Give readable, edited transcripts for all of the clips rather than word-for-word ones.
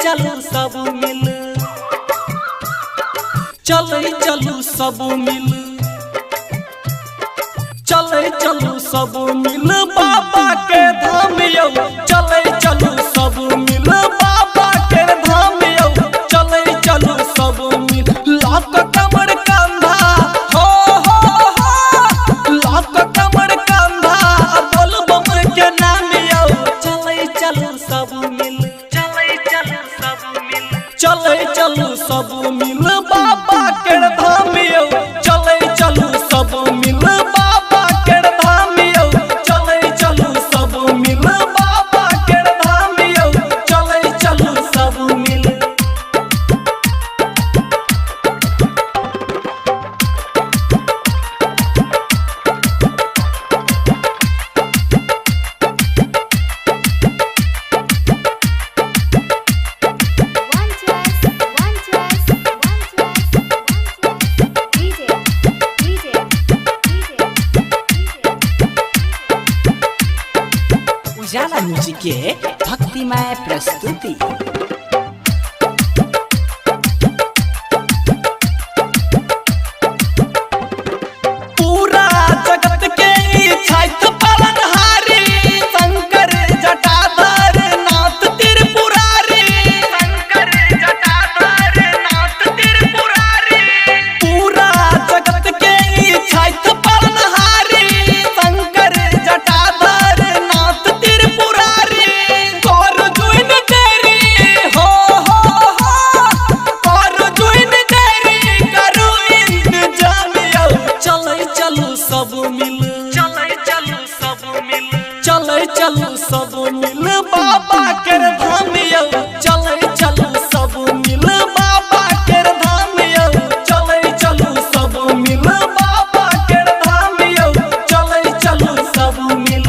चलू सब मिल, चले चलू सब मिल, चले चलू सब मिल बाबा के धाम यौ, चले चलू सब मिल बाबा के धाम यौ, चले चलू सब मिल। लाख कमर कंधा हो लाख कमर कंधा बोल बम के नाम यौ, चले चलू सब मिल, चले चलू सब मिल, चले चलू सब मिल बाबा के धाम यौ, चले चलू सब मिल बाबा के धाम यौ, चले चलू सब मिल बाबा के धाम यौ, चले चलू सब मिल। उजाला म्यूजिक के भक्तिमय प्रस्तुति। पूरा जगत के छठ पालनहारी शंकर जटाधर नाथ त्रिपुरारी, शंकर जटाधर नाथ त्रिपुरारी। पूरा जगत के छठ पालनहारी शंकर जटाधर नाथ त्रिपुरारी। कर जुइन तेरी हो कर जुइन तेरी करू इंतजाम यौ, चले चलू सब मिल, चले चलू सब मिल, चले चलू सब मिल बाबा के धाम यौ, चले चलू सब मिल बाबा के धाम यौ, चले चलू सब मिल बाबा के धाम यौ, चले चलू सब मिल।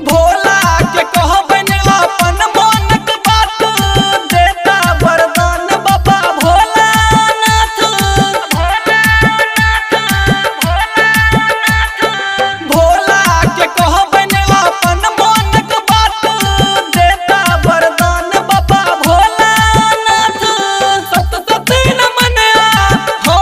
भोला के कहबन अपन मनक बात, देता वरदान बाबा भोलानाथ, भोलानाथ, भोलानाथ। भोला के कहबन अपन मनक बात, देता वरदान बाबा भोलानाथ। सत सत नमन हो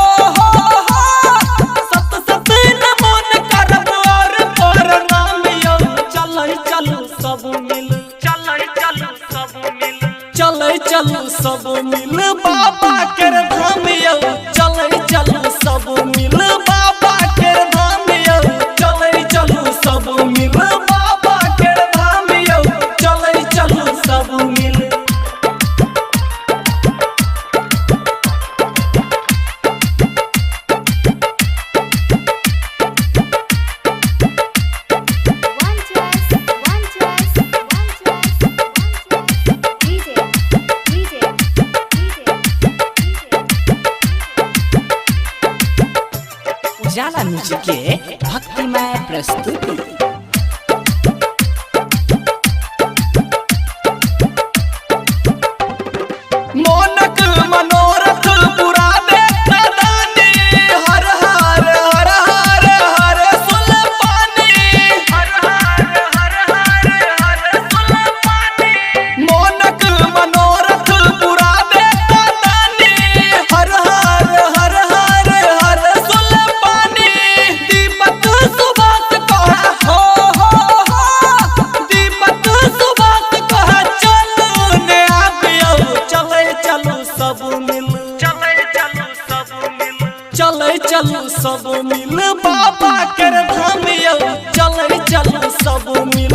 सत सत नमन करब और प्रणाम यौ, चले चलू सब मिल, चले चलू सब मिल, चले चलू सब मिल बाबा के धाम यौ, चले चलू सब मिल बाबा के धाम यौ, चले चलू सब मिल बाबा के धाम यौ, चले चलू सब मिल। उजाला म्यूजिक के भक्तिमय प्रस्तुति। मोनक मनोरथ पूरा देता दानी, हर हर हर हर हर सुलपानी, हर हर हर हर हर सुलपानी। मोनक मनोरथ पूरा देता दानी, हर हर हर हर हर सुलपानी। दीपक सुभाष कहा हो दीपक सुभाष कहा चलू ने आप यौ, चले चलू सब मिल, चले चलू सब मिल, चले चलू सब मिल बाबा के धाम यौ, चले चलू सब मिल।